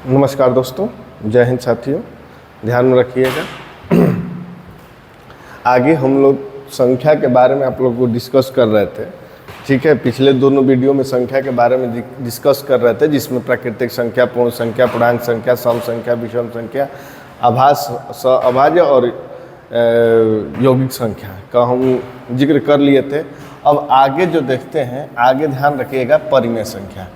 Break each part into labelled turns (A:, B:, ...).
A: नमस्कार दोस्तों, जय हिंद साथियों। ध्यान में रखिएगा, आगे हम लोग संख्या के बारे में आप लोगों को डिस्कस कर रहे थे। ठीक है, पिछले दोनों वीडियो में संख्या के बारे में डिस्कस कर रहे थे, जिसमें प्राकृतिक संख्या, पूर्ण संख्या, पूर्णांक संख्या, सम संख्या, विषम संख्या, अभाज्य और यौगिक संख्या का हम जिक्र कर लिए थे। अब आगे जो देखते हैं, आगे ध्यान रखिएगा परिमेय संख्या।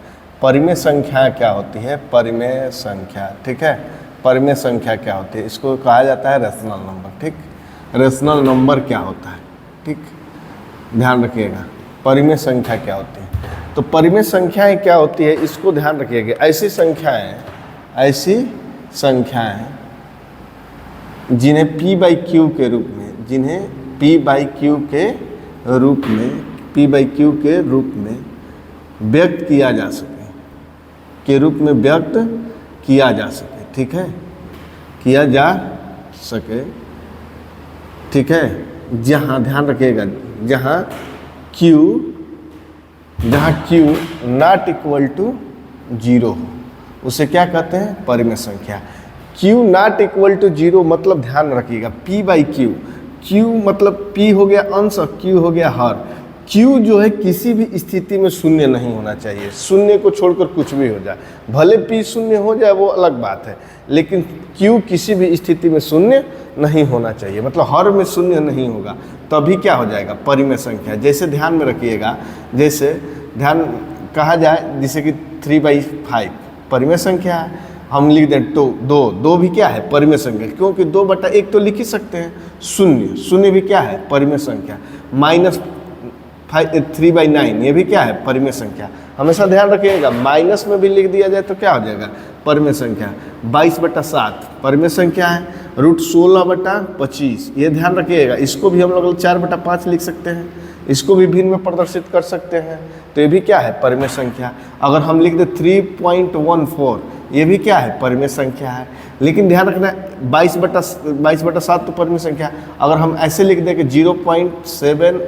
A: परिमेय संख्या क्या होती है? परिमेय संख्या, ठीक है, परिमेय संख्या क्या होती है? इसको कहा जाता है रेशनल नंबर। ठीक, रेशनल नंबर क्या होता है? ठीक, ध्यान रखिएगा, परिमेय संख्या क्या होती है। तो परिमेय संख्याएं क्या होती है, इसको ध्यान रखिएगा। ऐसी संख्याएं जिन्हें p/q के रूप में व्यक्त किया जा सके, ठीक है, किया जा सके, ठीक है। जहाँ ध्यान रखिएगा, जहाँ q नॉट इक्वल टू 0 हो, उसे क्या कहते हैं? परिमेय संख्या। q नॉट इक्वल टू 0 मतलब ध्यान रखिएगा p/q। q मतलब p हो गया अंश और q हो गया हर। q जो है किसी भी स्थिति में शून्य नहीं होना चाहिए। शून्य को छोड़कर कुछ भी हो जाए, भले p शून्य हो जाए वो अलग बात है, लेकिन q किसी भी स्थिति में शून्य नहीं होना चाहिए, मतलब हर में शून्य नहीं होगा, तभी क्या हो जाएगा? परिमेय संख्या। जैसे ध्यान में रखिएगा, जैसे ध्यान कहा जाए, जैसे कि 3/5 परिमेय संख्या है, हम लिख दें तो दो भी क्या है? परिमेय संख्या, क्योंकि 2/1 तो लिख ही सकते हैं। शून्य भी क्या है? परिमेय संख्या। -3/9 ये भी क्या है? परिमेय संख्या। हमेशा ध्यान रखिएगा, माइनस में भी लिख दिया जाए तो क्या हो जाएगा? परिमेय संख्या। 22/7 परिमेय संख्या है। √16/25 ये ध्यान रखिएगा। इसको भी हम लोग 4/5 लिख सकते हैं, इसको भी भिन्न में प्रदर्शित कर सकते हैं, तो ये भी क्या है? परिमेय संख्या। अगर हम लिख दें 3.14 ये भी क्या है? परिमेय संख्या है। लेकिन ध्यान रखना, 22/7 तो परिमेय संख्या। अगर हम ऐसे लिख दें कि 0.7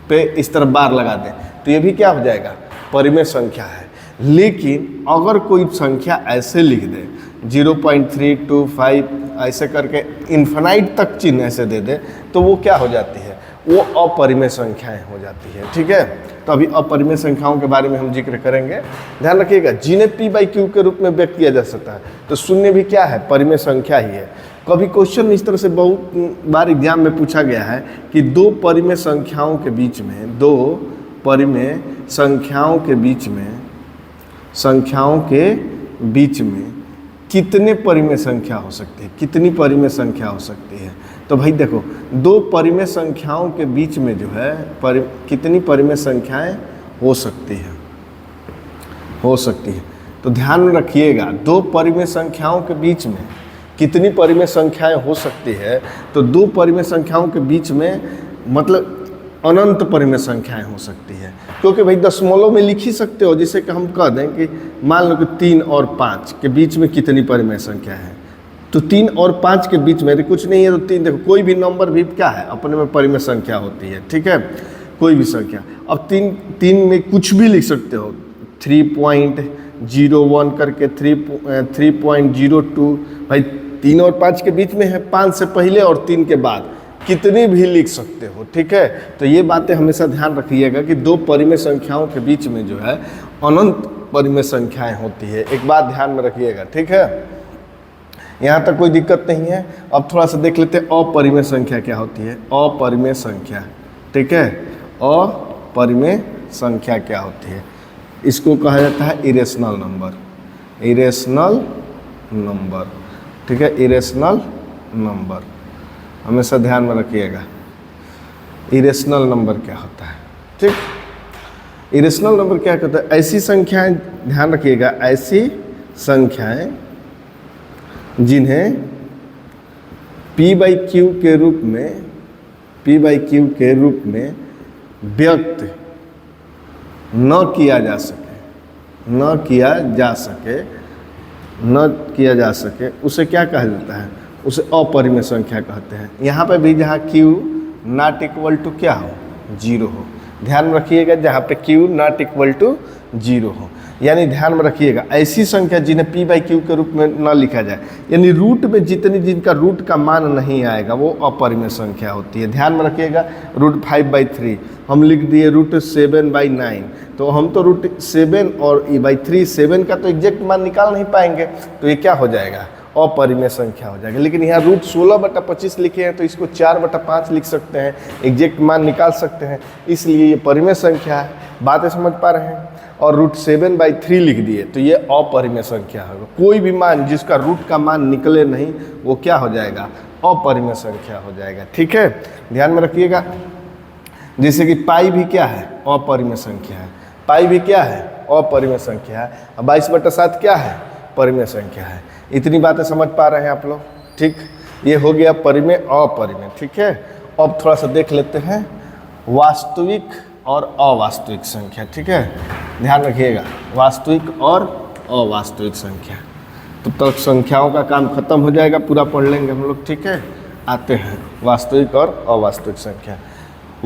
A: पे इस तरह बार लगा दें तो ये भी क्या हो जाएगा? परिमेय संख्या है। लेकिन अगर कोई संख्या ऐसे लिख दे 0.325 ऐसे करके इन्फिनाइट तक चिन्ह ऐसे दे दे तो वो क्या हो जाती है? वो अपरिमेय संख्याएं हो जाती है, ठीक है। तो अभी अपरिमेय संख्याओं के बारे में हम जिक्र करेंगे। ध्यान रखिएगा, जिन्हें p/q के रूप में व्यक्त किया जा सकता है, तो शून्य भी क्या है? परिमेय संख्या ही है। कभी क्वेश्चन इस तरह से बहुत बार एग्जाम में पूछा गया है कि दो परिमेय संख्याओं के बीच में कितने परिमेय संख्या हो सकती है? कितनी परिमेय संख्या हो सकती है? तो भाई देखो, दो परिमेय संख्याओं के बीच में जो है कितनी परिमेय संख्याएं हो सकती है? तो ध्यान रखिएगा, दो परिमेय संख्याओं के बीच में कितनी परिमेय संख्याएं हो सकती है? तो दो परिमेय संख्याओं के बीच में मतलब अनंत परिमेय संख्याएं हो सकती है, क्योंकि भाई दशमलव में लिख ही सकते हो। जैसे कि हम कह दें कि मान लो कि 3 और 5 के बीच में कितनी परिमेय संख्या है, तो 3 और 5 के बीच में कुछ नहीं है तो 3, देखो कोई भी नंबर भी क्या है? अपने में परिमेय संख्या होती है, ठीक है, कोई भी संख्या। अब 3 में कुछ भी लिख सकते हो, 3.01 करके 3.02, भाई 3 और 5 के बीच में है, 5 से पहले और 3 के बाद, कितनी भी लिख सकते हो, ठीक है। तो ये बातें हमेशा ध्यान रखिएगा कि दो परिमेय संख्याओं के बीच में जो है अनंत परिमेय संख्याएं होती है। एक बात ध्यान में रखिएगा, ठीक है, यहाँ तक कोई दिक्कत नहीं है। अब थोड़ा सा देख लेते हैं अपरिमेय संख्या क्या होती है। अपरिमेय संख्या, ठीक है, अपरिमेय संख्या क्या होती है? इसको कहा जाता है इरेशनल नंबर, ठीक है, इरेशनल नंबर। हमेशा ध्यान में रखिएगा, इरेशनल नंबर क्या होता है, ठीक। इरेशनल नंबर क्या कहता है? ऐसी संख्याएं, ध्यान रखिएगा, ऐसी संख्याएं जिन्हें p/q के रूप में व्यक्त न किया जा सके, उसे क्या कहा जाता है? उसे अपरिमेय संख्या कहते हैं। यहाँ पे भी जहाँ q नॉट इक्वल टू क्या हो? 0 हो। ध्यान रखिएगा, जहाँ पे q नॉट इक्वल टू 0 हो। यानी ध्यान में रखिएगा, ऐसी संख्या जिन्हें p बाई क्यू के रूप में न लिखा जाए, यानी रूट में जिनका रूट का मान नहीं आएगा वो अपरिमेय संख्या होती है। ध्यान में रखिएगा, रूट 5/3 हम लिख दिए रूट 7/9, तो हम तो रूट 7 और e/3 7 का तो एग्जैक्ट मान निकाल नहीं पाएंगे, तो ये क्या हो जाएगा, अपरिमेय संख्या हो जाएगा। लेकिन यहाँ रूट 16/25 लिखे हैं तो इसको 4/5 लिख सकते हैं, एग्जैक्ट मान निकाल सकते हैं, इसलिए ये परिमेय संख्या है। बातें समझ पा रहे हैं? और रूट 7/3 लिख दिए तो ये अपरिमेय संख्या होगा। कोई भी मान जिसका रूट का मान निकले नहीं वो क्या हो जाएगा, अपरिमेय संख्या हो जाएगा। ठीक है, ध्यान में रखिएगा। जैसे कि पाई भी क्या है, अपरिमेय संख्या है। पाई भी क्या है, अपरिमेय संख्या है। 22/7 क्या है, परिमेय संख्या है। इतनी बातें समझ पा रहे हैं आप लोग? ठीक, ये हो गया परिमेय अपरिमेय। ठीक है, अब थोड़ा सा देख लेते हैं वास्तविक और अवास्तविक संख्या। ठीक है, ध्यान रखिएगा, वास्तविक और अवास्तविक संख्या। तब तक संख्याओं का काम खत्म हो जाएगा, पूरा पढ़ लेंगे हम लोग। ठीक है, आते हैं वास्तविक और अवास्तविक संख्या।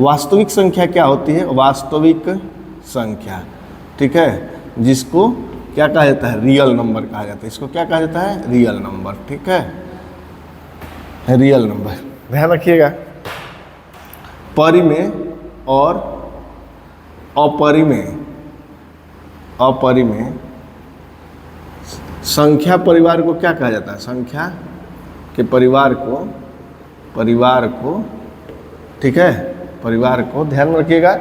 A: वास्तविक संख्या क्या होती है, वास्तविक संख्या, ठीक है, जिसको क्या कहा जाता है, रियल नंबर कहा जाता है। इसको क्या कहा जाता है, रियल नंबर। ठीक है, रियल नंबर। ध्यान रखिएगा, परिमेय और अपरिमेय, अपरिमेय संख्या परिवार को क्या कहा जाता है, संख्या के परिवार को, ठीक है, परिवार को, ध्यान में रखिएगा,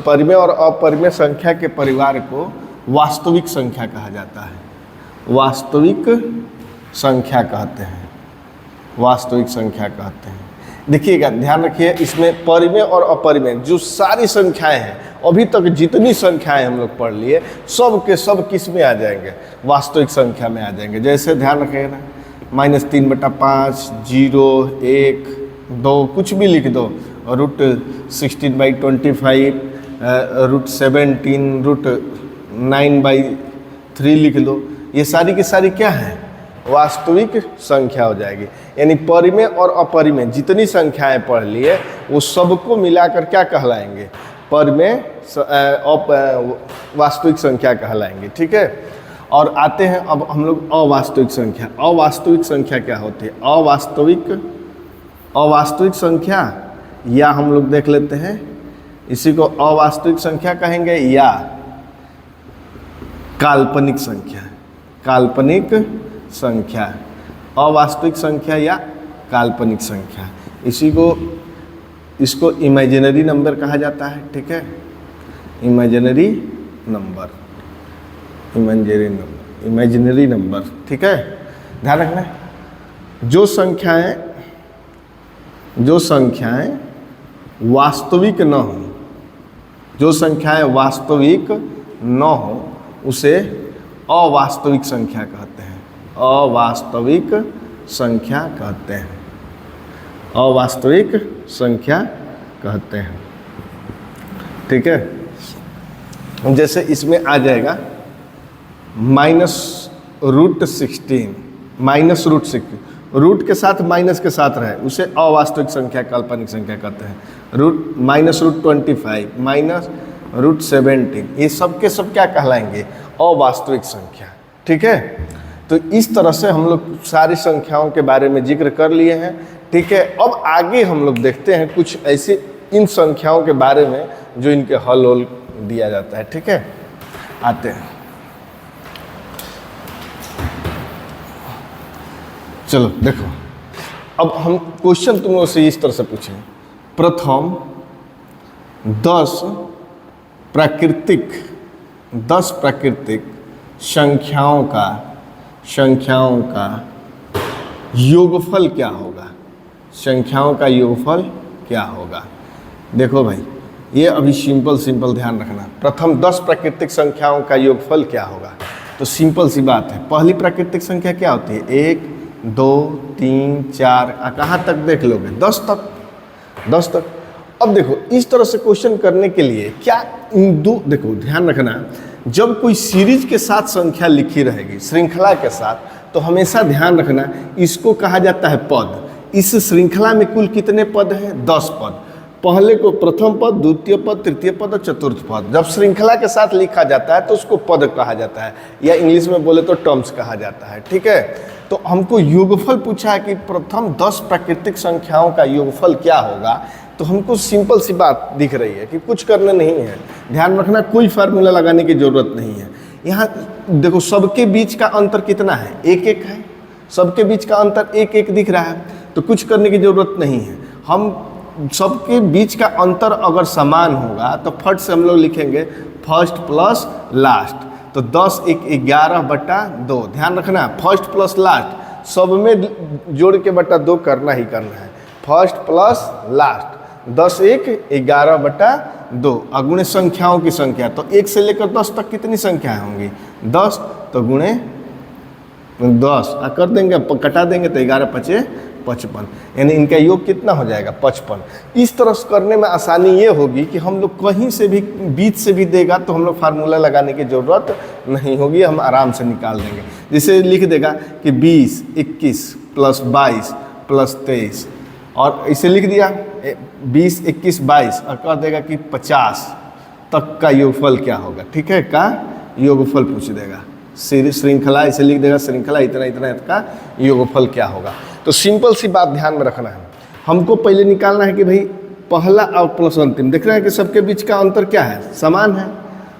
A: परिमेय और अपरिमेय संख्या के परिवार को वास्तविक संख्या कहा जाता है। वास्तविक संख्या कहते हैं, वास्तविक संख्या कहते हैं। देखिएगा, ध्यान रखिए, इसमें परिमेय और अपरिमेय जो सारी संख्याएं हैं, अभी तक जितनी संख्याएं हम लोग पढ़ लिए, सब के सब किस में आ जाएंगे, वास्तविक संख्या में आ जाएंगे। जैसे ध्यान रखिएगा ना, -3/5, 0, 1, 2 कुछ भी लिख दो, रूट 16/25, रूट 17, रूट 9/3 लिख दो, ये सारी की सारी क्या है, वास्तविक संख्या हो जाएगी। यानी परिमेय और अपरिमेय जितनी संख्याएं पढ़ लिए वो सबको मिलाकर क्या कहलाएंगे, परिमेय वास्तविक संख्या कहलाएंगे। ठीक है, और आते हैं अब हम लोग अवास्तविक संख्या। अवास्तविक संख्या क्या होती है, अवास्तविक संख्या, या हम लोग देख लेते हैं, इसी को अवास्तविक संख्या कहेंगे या काल्पनिक संख्या। काल्पनिक संख्या, अवास्तविक संख्या या काल्पनिक संख्या, इसको इमेजिनरी नंबर कहा जाता है। ठीक है, इमेजिनरी नंबर, इमेजिनरी नंबर। ठीक है, ध्यान रखना, जो संख्याएं वास्तविक न हो, जो संख्याएं वास्तविक न हो उसे अवास्तविक संख्या कहते हैं, अवास्तविक संख्या कहते हैं, अवास्तविक संख्या कहते हैं। ठीक है, जैसे इसमें आ जाएगा -√16, -√16, रूट के साथ माइनस के साथ रहे उसे अवास्तविक संख्या, काल्पनिक संख्या कहते हैं। -√25, -√17, ये सब के सब क्या कहलाएंगे, अवास्तविक संख्या। ठीक है, तो इस तरह से हम लोग सारी संख्याओं के बारे में जिक्र कर लिए हैं। ठीक है, अब आगे हम लोग देखते हैं कुछ ऐसे इन संख्याओं के बारे में जो इनके हल होल दिया जाता है। ठीक है, आते हैं, चलो देखो, अब हम क्वेश्चन तुम लोग से इस तरह से पूछें, प्रथम 10 प्राकृतिक संख्याओं का योगफल क्या होगा, संख्याओं का योगफल क्या होगा। देखो भाई, ये अभी सिंपल ध्यान रखना, प्रथम 10 प्राकृतिक संख्याओं का योगफल क्या होगा। तो सिंपल सी बात है, पहली प्राकृतिक संख्या क्या होती है, 1, 2, 3, 4, कहाँ तक देख लोगे, 10 तक। अब देखो, इस तरह से क्वेश्चन करने के लिए क्या देखो ध्यान रखना, जब कोई सीरीज के साथ संख्या लिखी रहेगी, श्रृंखला के साथ, तो हमेशा ध्यान रखना इसको कहा जाता है पद। इस श्रृंखला में कुल कितने पद हैं, 10 पद। पहले को प्रथम पद, द्वितीय पद, तृतीय पद और चतुर्थ पद जब श्रृंखला के साथ लिखा जाता है तो उसको पद कहा जाता है, या इंग्लिश में बोले तो टर्म्स कहा जाता है। ठीक है, तो हमको योगफल पूछा है कि प्रथम 10 प्राकृतिक संख्याओं का योगफल क्या होगा, तो हमको सिंपल सी बात दिख रही है कि कुछ करना नहीं है, ध्यान रखना कोई फार्मूला लगाने की जरूरत नहीं है। यहाँ देखो सबके बीच का अंतर कितना है, 1-1 है, सबके बीच का अंतर 1-1 दिख रहा है, तो कुछ करने की जरूरत नहीं है। हम सबके बीच का अंतर अगर समान होगा तो फट से हम लोग लिखेंगे फर्स्ट प्लस लास्ट, तो 10 1 11/2। ध्यान रखना फर्स्ट प्लस लास्ट सब में जोड़ के बटा 2 करना ही करना है, फर्स्ट प्लस लास्ट 10 1 11/2। अगुणे संख्याओं की संख्या, तो 1 से लेकर 10 तक कितनी संख्याएं होंगी, 10, तो गुणे 10 कर देंगे, कटा देंगे तो 11×5 = 55, यानी इनका योग कितना हो जाएगा 55। इस तरह से करने में आसानी ये होगी कि हम लोग कहीं से भी बीच से भी देगा तो हम लोग फार्मूला लगाने की ज़रूरत नहीं होगी, हम आराम से निकाल देंगे। जैसे लिख देगा कि 20 21 + 22 + 23, और इसे लिख दिया 20 21 22 और कह देगा कि 50 तक का योगफल क्या होगा। ठीक है, का योगफल पूछ देगा, श्रृंखला इसे लिख देगा, श्रृंखला इतना इतना का योगफल क्या होगा। तो सिंपल सी बात ध्यान में रखना है, हमको पहले निकालना है कि भाई पहला और प्लस अंतिम, देख रहे हैं कि सबके बीच का अंतर क्या है, समान है,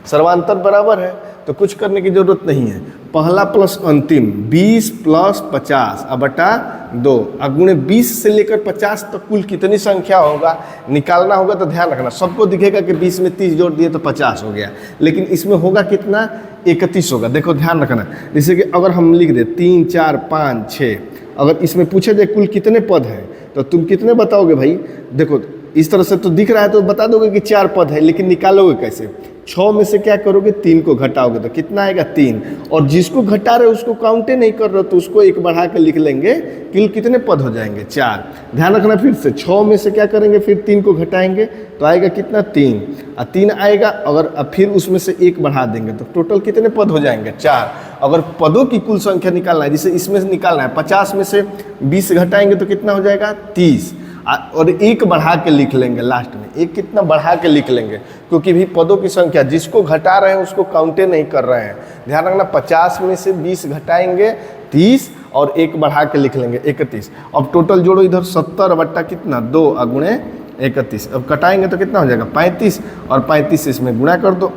A: सर्वांतर बराबर है, तो कुछ करने की जरूरत नहीं है। पहला प्लस अंतिम 20 + 50 बटा 2 अगुणे 20 से लेकर 50 तक कुल कितनी संख्या होगा निकालना होगा। तो ध्यान रखना सबको दिखेगा कि 20 में 30 जोड़ दिए तो 50 हो गया, लेकिन इसमें होगा कितना 31 होगा। देखो ध्यान रखना, जैसे कि अगर हम लिख दे 3 4 5 6, अगर इसमें पूछे जाए कुल कितने पद हैं तो तुम कितने बताओगे भाई। देखो इस तरह से तो दिख रहा है तो बता दोगे कि 4 पद है, लेकिन निकालोगे कैसे, 6 में से क्या करोगे 3 को घटाओगे तो कितना आएगा 3, और जिसको घटा रहे हो उसको काउंटे नहीं कर रहे हो तो उसको 1 बढ़ा के लिख लेंगे कि कितने पद हो जाएंगे 4। ध्यान रखना फिर से 6 में से क्या करेंगे, फिर 3 को घटाएंगे तो आएगा कितना 3, और 3 आएगा, अगर अब फिर उसमें से 1 बढ़ा देंगे तो टोटल कितने पद हो जाएंगे 4। अगर पदों की कुल संख्या निकालना है, जैसे इसमें से निकालना है 50 में से 20 घटाएंगे तो कितना हो जाएगा 30, और 1 बढ़ा के लिख लेंगे लास्ट में, 1 कितना बढ़ा के लिख लेंगे, क्योंकि भी पदों की संख्या जिसको घटा रहे हैं उसको काउंटे नहीं कर रहे हैं। ध्यान रखना 50 में से 20 घटाएंगे 30 और 1 बढ़ा के लिख लेंगे 31। अब टोटल जोड़ो इधर 70 बट्टा कितना 2 अगुणे 31, अब कटाएंगे तो कितना हो जाएगा 35, और 35 इसमें गुणा कर दो।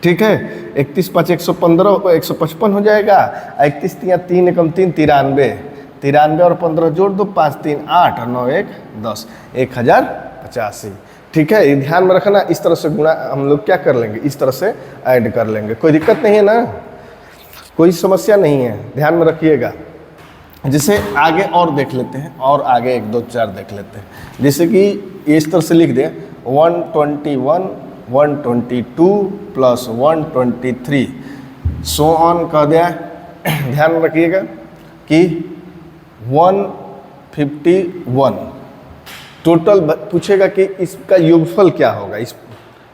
A: ठीक है, 31 5 115 155 हो जाएगा, 31 3 एकम 3 93, 93 और 15 जोड़ दो, 5 3 8 और 9 1 10, 1085। ठीक है, ये ध्यान में रखना, इस तरह से गुणा हम लोग क्या कर लेंगे, इस तरह से ऐड कर लेंगे, कोई दिक्कत नहीं है ना, कोई समस्या नहीं है, ध्यान में रखिएगा। जैसे आगे और देख लेते हैं, और आगे 1 2 4 देख लेते हैं। जैसे कि इस तरह से लिख दें 121 122 + 123 सो ऑन कर दिया। ध्यान में रखिएगा कि 151 टोटल पूछेगा कि इसका योगफल क्या होगा, इस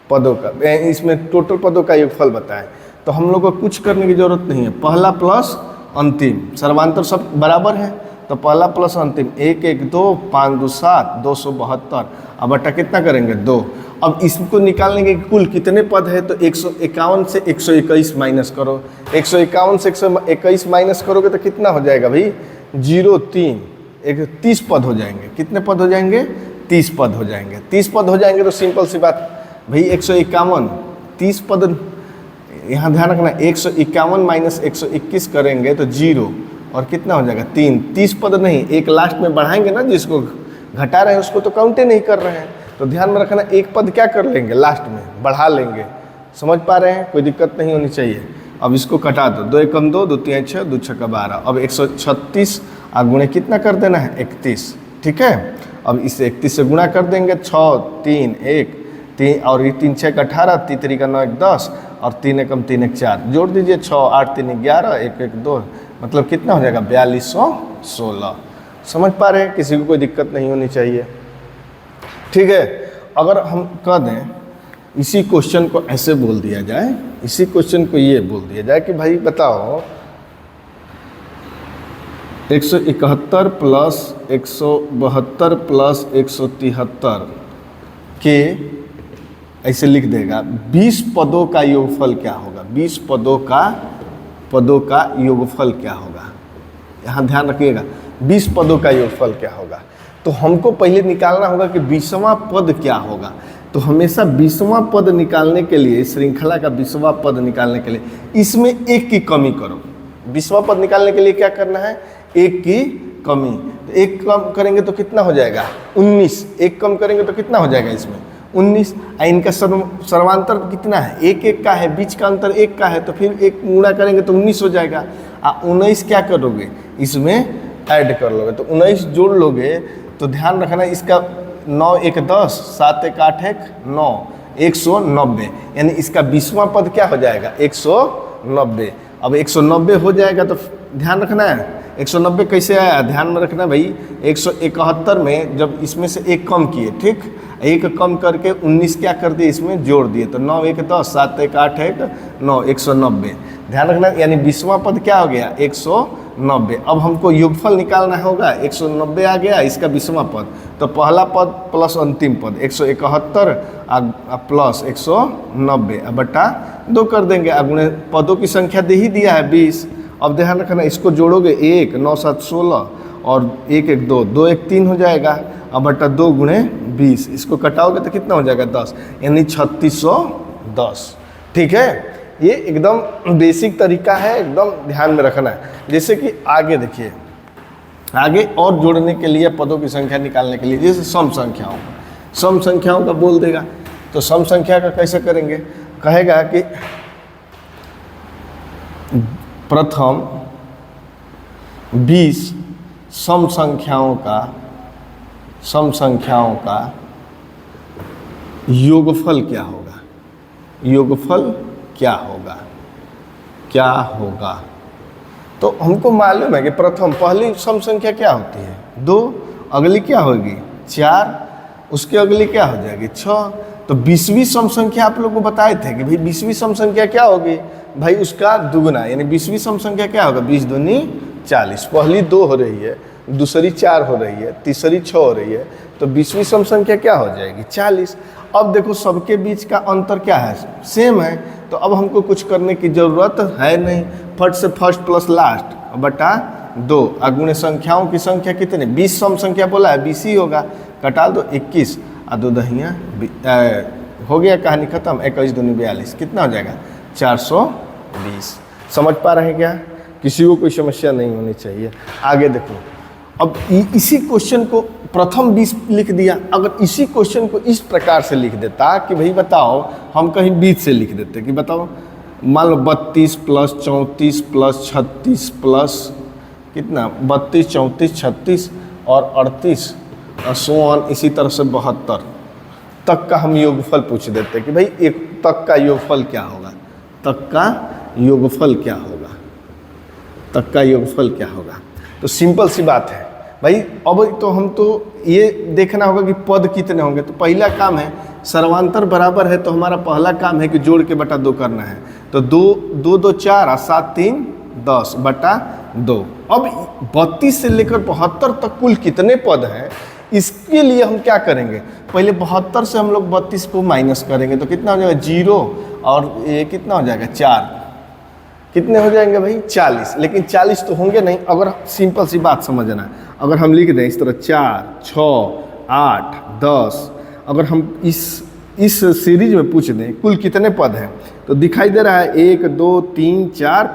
A: पदों का, इसमें टोटल पदों का योगफल बताएं। तो हम लोग को कुछ करने की जरूरत नहीं है, पहला प्लस अंतिम, सर्वांतर सब बराबर है, तो पहला प्लस अंतिम 1 1 2 5 2 7 272, अब बटा कितना करेंगे 2। अब इसको निकालने के कुल कितने पद है, तो 151 से 121 माइनस करो, 151 से 121 माइनस करोगे तो कितना हो जाएगा भाई 0 3 30 पद हो जाएंगे। कितने पद हो जाएंगे 30 पद हो जाएंगे। 30 पद हो जाएंगे तो सिंपल सी बात भाई 151 30 पद, यहाँ ध्यान रखना 151 माइनस 121 करेंगे तो 0 और कितना हो जाएगा 3, 30 पद नहीं, एक लास्ट में बढ़ाएंगे ना, जिसको घटा रहे हैं उसको तो काउंटे नहीं कर रहे हैं, तो ध्यान में रखना एक पद क्या कर लेंगे लास्ट में बढ़ा लेंगे। समझ पा रहे हैं, कोई दिक्कत नहीं होनी चाहिए। अब इसको कटा दो, 2 एकम 2 2 3 6 2 6 12, अब 136 गुणे कितना कर देना है 31। ठीक है, अब इसे 31 से गुणा कर देंगे, 6 3 1 3 और ये 3 6 18 3 3 9 1 10 और 3 एकम 3 1 4 जोड़ दीजिए, 6 8 3 11 1 1 2, मतलब कितना हो जाएगा 4216। समझ पा रहे हैं, किसी को कोई दिक्कत नहीं होनी चाहिए। ठीक है, अगर हम कह दें इसी क्वेश्चन को ऐसे बोल दिया जाए, इसी क्वेश्चन को ये बोल दिया जाए कि भाई बताओ 171 प्लस 172 प्लस 173 के ऐसे लिख देगा 20 पदों का योगफल क्या होगा, 20 पदों का योगफल क्या होगा। यहाँ ध्यान रखिएगा 20 पदों का योगफल क्या होगा। तो हमको पहले निकालना होगा कि 20वां पद क्या होगा। तो हमेशा 20वां पद निकालने के लिए, श्रृंखला का 20वां पद निकालने के लिए इसमें एक की कमी करो। 20वां पद निकालने के लिए क्या करना है, एक की कमी। तो एक कम करेंगे तो कितना हो जाएगा 19, एक कम करेंगे तो कितना हो जाएगा इसमें 19। इनका सर्वांतर कितना है, एक का है, बीच का अंतर एक का है, तो फिर एक गुणा करेंगे तो 19 हो जाएगा। 19 क्या करोगे इसमें ऐड कर लोगे, तो 19 जोड़ लोगे। तो ध्यान रखना इसका 9 1 10, 7 1 8 1 9, 190, यानी इसका 20वां पद क्या हो जाएगा 190। अब 190 हो जाएगा तो ध्यान रखना है 190 कैसे आया, ध्यान में रखना भाई। 171 में जब इसमें से एक कम किए, ठीक, एक कम करके 19 क्या कर दिए इसमें जोड़ दिए, तो 9 1 10, 7 1 8 1 9, 190। ध्यान रखना, यानी 20वां पद क्या हो गया 190। अब हमको योगफल निकालना होगा, 190 आ गया इसका 20वां पद, तो पहला पद प्लस अंतिम पद 171 प्लस 190 बटा 2 कर देंगे। अगुणे पदों की संख्या दे ही दिया है 20। अब ध्यान रखना इसको जोड़ोगे 1 9 7 16 और 1 1 2 2 1 3 हो जाएगा, अब बटा 2 गुणे 20, इसको कटाओगे तो कितना हो जाएगा 10, यानी 3610। ठीक है, ये एकदम बेसिक तरीका है, एकदम ध्यान में रखना है। जैसे कि आगे देखिए, आगे और जोड़ने के लिए पदों की संख्या निकालने के लिए, जैसे सम संख्याओं का बोल देगा, तो सम संख्या का कैसे करेंगे, कहेगा कि प्रथम 20 सम संख्याओं का योगफल क्या होगा, योगफल क्या होगा। तो हमको मालूम है कि प्रथम पहली सम संख्या क्या होती है 2, अगली क्या होगी 4, उसके अगली क्या हो जाएगी 6। तो 20वीं सम संख्या आप लोग को बताए थे कि भाई 20वीं सम संख्या क्या होगी, भाई उसका दुगुना, यानी 20वीं सम संख्या क्या होगा 20 दूनी 40। पहली 2 हो रही है, दूसरी 4 हो रही है, तीसरी 6 हो रही है, तो 20वीं सम संख्या क्या हो जाएगी 40। अब देखो सबके बीच का अंतर क्या है, सेम है, तो अब हमको कुछ करने की ज़रूरत है नहीं। फट से फर्स्ट प्लस लास्ट बटा 2, अगुणे संख्याओं की संख्या कितने 20 सम संख्या बोला है 20 ही होगा, कटा दो 21 और 2 दहिया हो गया, कहानी खत्म। 21 दूनी 42, कितना हो जाएगा 420। समझ पा रहे हैं क्या, किसी को कोई समस्या नहीं होनी चाहिए। आगे देखो, अब इसी क्वेश्चन को प्रथम 20 लिख दिया, अगर इसी क्वेश्चन को इस प्रकार से लिख देता कि भाई बताओ, हम कहीं 20 से लिख देते कि बताओ, मान लो 32 प्लस 34 प्लस 36 प्लस कितना 32 34 36 और 38 और सो ऑन, इसी तरह से 72 तक का हम योगफल पूछ देते कि भाई एक तक का योगफल क्या होगा, तक का योगफल क्या होगा, तक का योगफल क्या होगा। तो सिंपल सी बात है भाई। अब तो हम तो ये देखना होगा कि पद कितने होंगे, तो पहला काम है सर्वांतर बराबर है, तो हमारा पहला काम है कि जोड़ के बटा 2 करना है। तो 2 2 2 4 और 7 3 10 बटा 2। अब 32 से लेकर 72 तक कुल कितने पद हैं, इसके लिए हम क्या करेंगे, पहले 72 से हम लोग 32 को माइनस करेंगे, तो कितना हो जाएगा 0 और ये कितना हो जाएगा 4, कितने हो जाएंगे भाई 40। लेकिन 40 तो होंगे नहीं, अगर सिंपल सी बात समझना, अगर हम लिख दें इस तरह 4 6 8 10, अगर हम इस सीरीज में पूछ दें कुल कितने पद हैं, तो दिखाई दे रहा है 1 2 3 4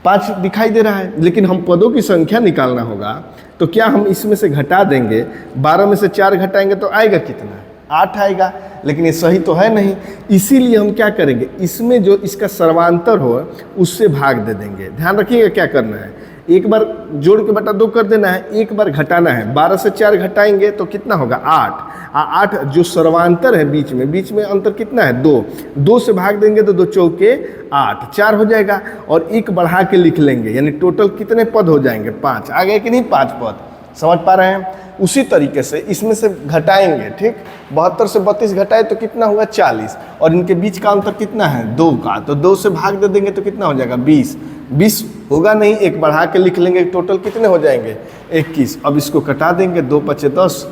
A: 5 दिखाई दे रहा है। लेकिन हम पदों की संख्या निकालना होगा, तो क्या हम इसमें से घटा देंगे, 12 में से 4 घटाएंगे तो आएगा कितना 8 आएगा, लेकिन ये सही तो है नहीं। इसीलिए हम क्या करेंगे, इसमें जो इसका सर्वांतर हो उससे भाग दे देंगे। ध्यान रखिएगा क्या करना है, एक बार जोड़ के बटा 2 कर देना है, एक बार घटाना है। 12 से 4 घटाएंगे तो कितना होगा 8, 8 जो सर्वांतर है बीच में अंतर कितना है 2 से भाग देंगे तो 2 चौके 8, 4 हो जाएगा, और एक बढ़ा के लिख लेंगे, यानी टोटल कितने पद हो जाएंगे 5। आ गए कि नहीं 5 पद, समझ पा रहे हैं। उसी तरीके से इसमें से घटाएंगे, ठीक, 72 से 32 घटाए तो कितना हुआ 40, और इनके बीच का अंतर कितना है 2 का, तो 2 से भाग दे देंगे तो कितना हो जाएगा 20। 20 होगा नहीं, एक बढ़ा के लिख लेंगे, टोटल कितने हो जाएंगे 21। अब इसको कटा देंगे, 2 पचे 10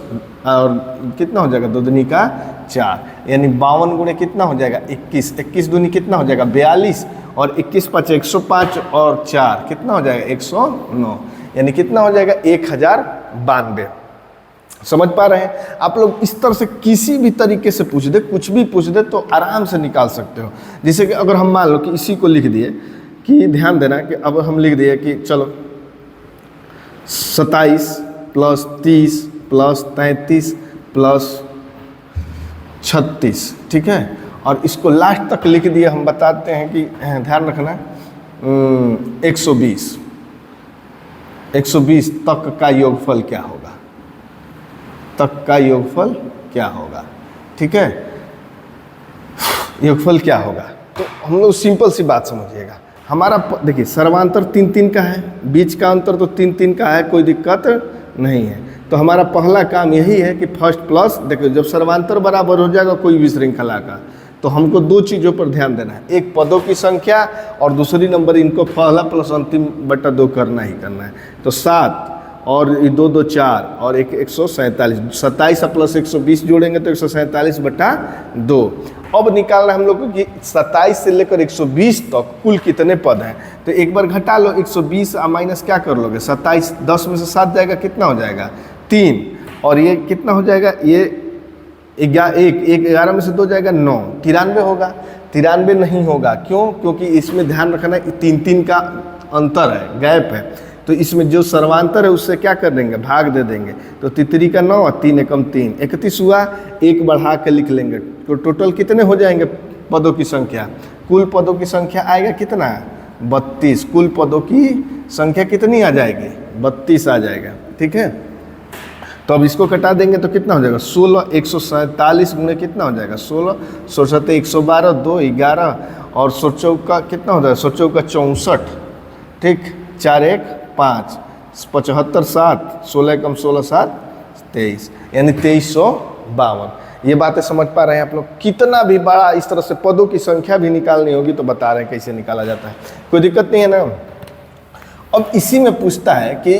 A: और कितना हो जाएगा 2 दूनी का 4, यानी 52 गुणे कितना हो जाएगा 21। 21 दूनी कितना हो जाएगा 42 और 21 पचे 105 और 4 कितना हो जाएगा 109, यानी कितना हो जाएगा 1092। समझ पा रहे हैं आप लोग? इस तरह से किसी भी तरीके से पूछ दे, कुछ भी पूछ दे तो आराम से निकाल सकते हो। जैसे कि अगर हम मान लो कि इसी को लिख दिए कि ध्यान देना कि अब हम लिख दिए कि चलो 27 प्लस 30 प्लस 33 प्लस 36, ठीक है, और इसको लास्ट तक लिख दिए। हम बताते हैं कि ध्यान रखना 120 तक का योगफल क्या होगा, तक का योगफल क्या होगा, ठीक है, योगफल क्या होगा। तो हम लोग सिंपल सी बात समझिएगा, हमारा देखिए सर्वांतर 3 3 का है, बीच का अंतर तो 3 3 का है, कोई दिक्कत नहीं है। तो हमारा पहला काम यही है कि फर्स्ट प्लस, देखिए जब सर्वांतर बराबर हो जाएगा कोई भी श्रृंखला का, तो हमको 2 चीज़ों पर ध्यान देना है, एक पदों की संख्या और दूसरी नंबर इनको पहला प्लस अंतिम बटा 2 करना ही करना है। तो 7 और 2 2 4 और 147, 27 प्लस 120 जोड़ेंगे तो 147 बटा 2। अब निकालना हम लोग को कि 27 से लेकर 120 तक कुल कितने पद हैं। तो एक बार घटा लो, 120 माइनस क्या कर लोगे 27, 10 में से 7 जाएगा, कितना हो जाएगा 3, और ये कितना हो जाएगा, ये 11 में से 2 जाएगा 9, 93 होगा। 93 नहीं होगा, क्यों? क्योंकि इसमें ध्यान रखना 3 3 का अंतर है, गैप है, तो इसमें जो सर्वांतर है उससे क्या कर देंगे, भाग दे देंगे। तो 3 का 9 और 3 एकम 3, 31 हुआ, एक बढ़ा के लिख लेंगे। तो टोटल कितने हो जाएंगे पदों की संख्या, कुल पदों की संख्या आएगा कितना 32, कुल पदों की संख्या कितनी आ जाएगी 32 आ जाएगा, ठीक है। तो अब इसको कटा देंगे तो कितना हो जाएगा 16, 147 गुणे कितना हो जाएगा 16, 16 112, 2 11 और 100 का कितना हो जाएगा 100 का 64, ठीक, 4 1 5 75 7, 16 कम 16 7 23, यानी 2352। ये बातें समझ पा रहे हैं आप लोग? कितना भी बड़ा इस तरह से पदों की संख्या भी निकालनी होगी तो बता रहे हैं कैसे निकाला जाता है, कोई दिक्कत नहीं है ना। अब इसी में पूछता है कि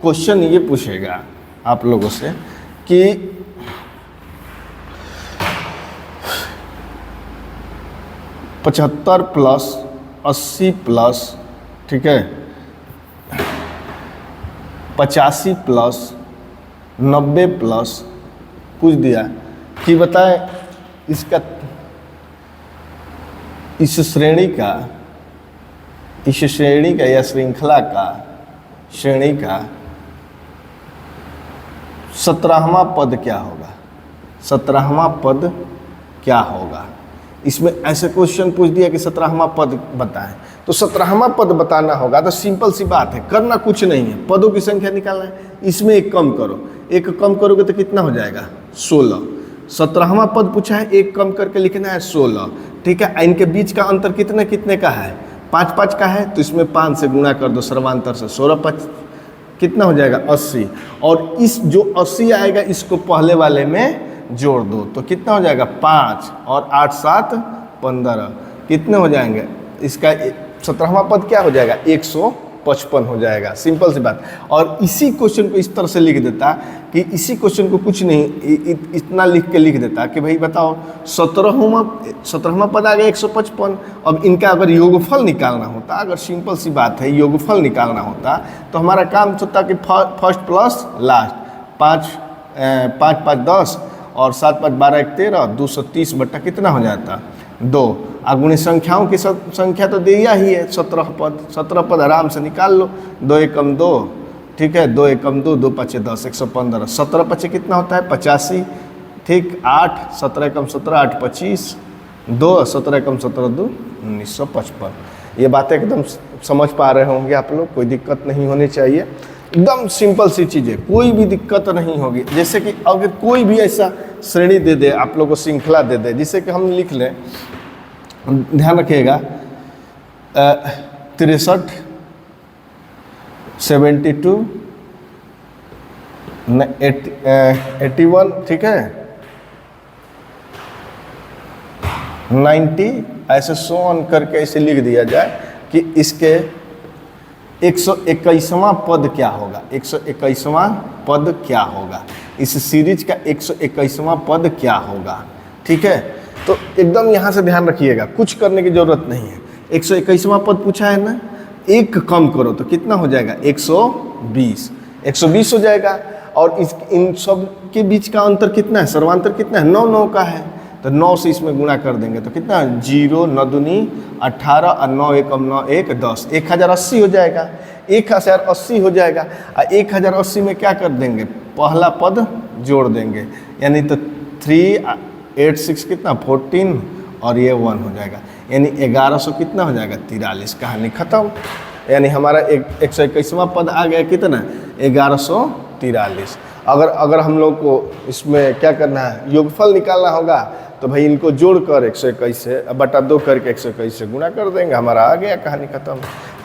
A: क्वेश्चन ये पूछेगा आप लोगों से कि 75 प्लस 80 प्लस, ठीक है, 85 प्लस 90 प्लस कुछ दिया कि बताएं इसका, इस श्रेणी का या श्रृंखला का श्रेणी का 17वां पद क्या होगा, 17वां पद क्या होगा। इसमें ऐसे क्वेश्चन पूछ दिया कि 17वां पद बताएं, तो 17वां पद बताना होगा तो सिंपल सी बात है, करना कुछ नहीं है, पदों की संख्या निकालना है। इसमें एक कम करो, एक कम करोगे तो कितना हो जाएगा 16। 17वां पद पूछा है, एक कम करके लिखना है 16, ठीक है। इनके बीच का अंतर कितने कितने का है 5 5 का है, तो इसमें 5 से गुणा कर दो सर्वांतर से, 16 5 कितना हो जाएगा 80, और इस जो 80 आएगा इसको पहले वाले में जोड़ दो तो कितना हो जाएगा 5 और 8 7 15, कितने हो जाएंगे, इसका 17वां पद क्या हो जाएगा 155 हो जाएगा, सिंपल सी बात। और इसी क्वेश्चन को इस तरह से लिख देता कि इसी क्वेश्चन को कुछ नहीं इतना लिख के लिख देता कि भाई बताओ 17वां पद आ गया 155। अब इनका अगर योगफल निकालना होता, अगर सिंपल सी बात है योगफल निकालना होता तो हमारा काम होता कि फर्स्ट प्लस लास्ट, 5 5 10 और 7 5 12 1 13, 230 बट्टा कितना हो जाता 2। अगुणी संख्याओं की संख्या तो दिया ही है 17 पद आराम से निकाल लो, 2 एकम 2, ठीक है, 2 एकम 2, 2 5 10 115, 17 5 कितना होता है 85, ठीक, 8 17 एकम 17 8 25, 2 17 एकम 17 2 1955। ये बातें एकदम समझ पा रहे होंगे आप लोग, कोई दिक्कत नहीं होनी चाहिए, एकदम सिंपल सी चीज़ें, कोई भी दिक्कत नहीं होगी। जैसे कि अगर कोई भी ऐसा श्रेणी दे दे आप लोगों को, श्रृंखला दे दे, जिसे कि हम लिख लें, ध्यान रखिएगा 63 72 81, ठीक है, 90 ऐसे सो ऑन करके ऐसे लिख दिया जाए कि इसके 121वां पद क्या होगा, 121वां पद क्या होगा, इस सीरीज का 121वां पद क्या होगा। ठीक है, तो एकदम यहाँ से ध्यान रखिएगा, कुछ करने की जरूरत नहीं है। 121वां पद पूछा है ना, एक कम करो तो कितना हो जाएगा, 120, 120 हो जाएगा। और इन सब के बीच का अंतर कितना है, सर्वांतर कितना है, 9 9 का है, तो 9 से इसमें गुणा कर देंगे तो कितना, 0 9 दूनी 18 और 9 एकम 9 1 10, 1080 हो जाएगा, 1080 हो जाएगा। और 1080 में क्या कर देंगे, पहला पद जोड़ देंगे, यानी तो 3 8 6 कितना 14 और ये 1 हो जाएगा, यानी 1100 कितना हो जाएगा, 43। कहानी खत्म। यानी हमारा 121वां पद आ गया कितना, 1143। अगर हम लोग को इसमें क्या करना है, योगफल निकालना होगा तो भाई इनको जोड़कर 121 से बटा 2 करके 121 से गुणा कर देंगे, हमारा आ गया, कहानी खत्म।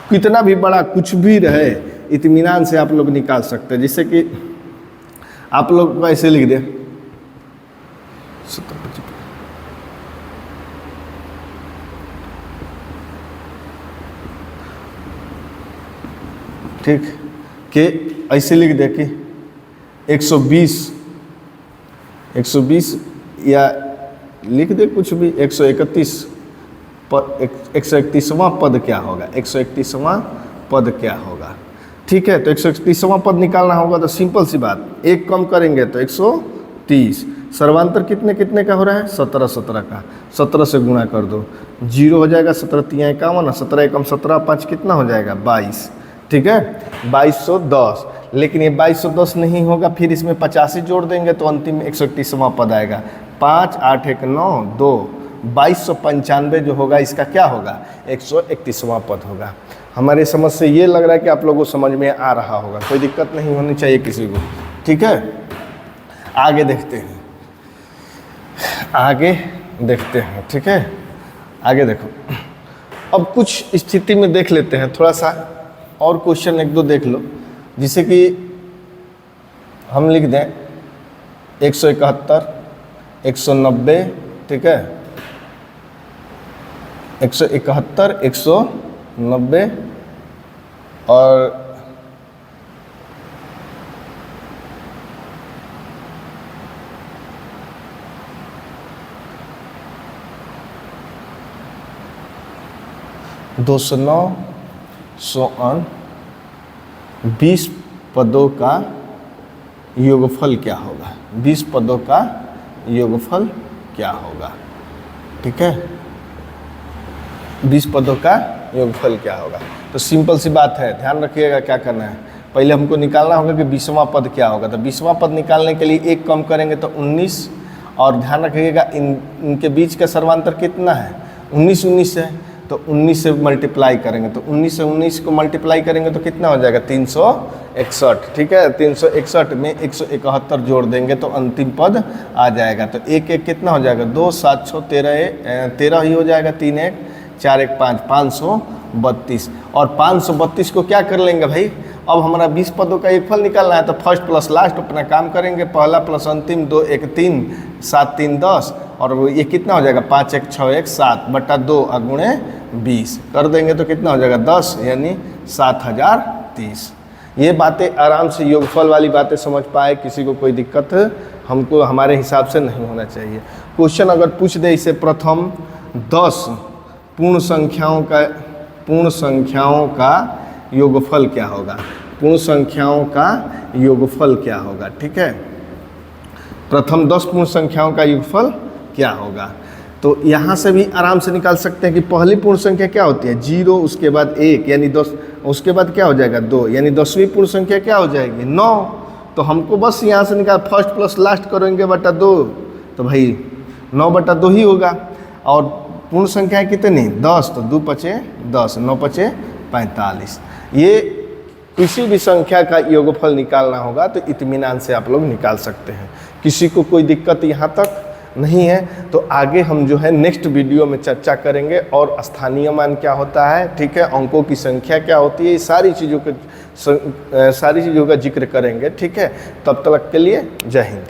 A: कितना भी बड़ा कुछ भी रहे, इत्मीनान से आप लोग निकाल सकते हैं। जैसे कि आप लोग को ऐसे लिख दे, ठीक, कि ऐसे लिख दे कि 120 या लिख दे कुछ भी, 131वां पद क्या होगा, 131वां पद क्या होगा। ठीक है, तो 131वां पद निकालना होगा तो सिंपल सी बात, एक कम करेंगे तो 130, सर्वांतर कितने कितने का हो रहा है, 17 17 का, 17 से गुणा कर दो, 0 हो जाएगा, 17 3 51, 17 एकम 17 5 कितना हो जाएगा, 22। ठीक है, 2210, लेकिन ये 2210 नहीं होगा, फिर इसमें 85 जोड़ देंगे तो अंतिम में 131वां पद आएगा, 5 8 1 9 2, 2295 जो होगा इसका क्या होगा, 131वां पद होगा। हमारे समझ से ये लग रहा है कि आप लोगों को समझ में आ रहा होगा, कोई दिक्कत नहीं होनी चाहिए किसी को। ठीक है, आगे देखते हैं, आगे देखते हैं। ठीक है, आगे देखो, अब कुछ स्थिति में देख लेते हैं, थोड़ा सा और क्वेश्चन एक दो देख लो, जिसे कि हम लिख दें 171 190, ठीक है, 171 190 और 209 20 पदों का योगफल क्या होगा, 20 पदों का योगफल क्या होगा। ठीक है, 20 पदों का योगफल क्या होगा। तो सिंपल सी बात है, ध्यान रखिएगा क्या करना है, पहले हमको निकालना होगा कि 20वां पद क्या होगा। तो 20वां पद निकालने के लिए एक कम करेंगे तो 19, और ध्यान रखिएगा इनके बीच का सर्वांतर कितना है, 19 19 है, तो 19 से मल्टीप्लाई करेंगे, तो 19 से 19 को मल्टीप्लाई करेंगे तो कितना हो जाएगा, 361। ठीक है, 361 में 171 जोड़ देंगे तो अंतिम पद आ जाएगा। तो एक एक कितना हो जाएगा, 2 7 6 13 ही हो जाएगा, 3 1 4 1 5 532। और 532 को क्या कर लेंगे भाई, अब हमारा 20 पदों का एक फल निकालना है, तो फर्स्ट प्लस लास्ट अपना काम करेंगे, पहला प्लस अंतिम, 2 1 3 7 3 10, और वो ये कितना हो जाएगा, 5 1 6 1 7 बटा 2 गुणे 20 कर देंगे तो कितना हो जाएगा, 10, यानी 7030। ये बातें आराम से योगफल वाली बातें समझ पाए, किसी को कोई दिक्कत हमको हमारे हिसाब से नहीं होना चाहिए। क्वेश्चन अगर पूछ दे इसे, प्रथम 10 पूर्ण संख्याओं का योगफल क्या होगा, पूर्ण संख्याओं का योगफल क्या होगा। ठीक है, प्रथम 10 पूर्ण संख्याओं का योगफल क्या होगा, तो यहाँ से भी आराम से निकाल सकते हैं कि पहली पूर्ण संख्या क्या होती है, 0, उसके बाद 1 यानी 10, उसके बाद क्या हो जाएगा 2, यानी 10वीं पूर्ण संख्या क्या हो जाएगी 9। तो हमको बस यहाँ से निकाल, फर्स्ट प्लस लास्ट करेंगे बटा 2, तो भाई 9 बटा 2 ही होगा। और पूर्ण संख्या कितनी, 10, तो 2 पचे 10, 9 पचे 45। ये किसी भी संख्या का योगफल निकालना होगा तो इत्मीनान से आप लोग निकाल सकते हैं, किसी को कोई दिक्कत यहाँ तक नहीं है। तो आगे हम जो है नेक्स्ट वीडियो में चर्चा करेंगे, और स्थानीय मान क्या होता है, ठीक है, अंकों की संख्या क्या होती है, सारी चीज़ों का जिक्र करेंगे। ठीक है, तब तक के लिए जय हिंद।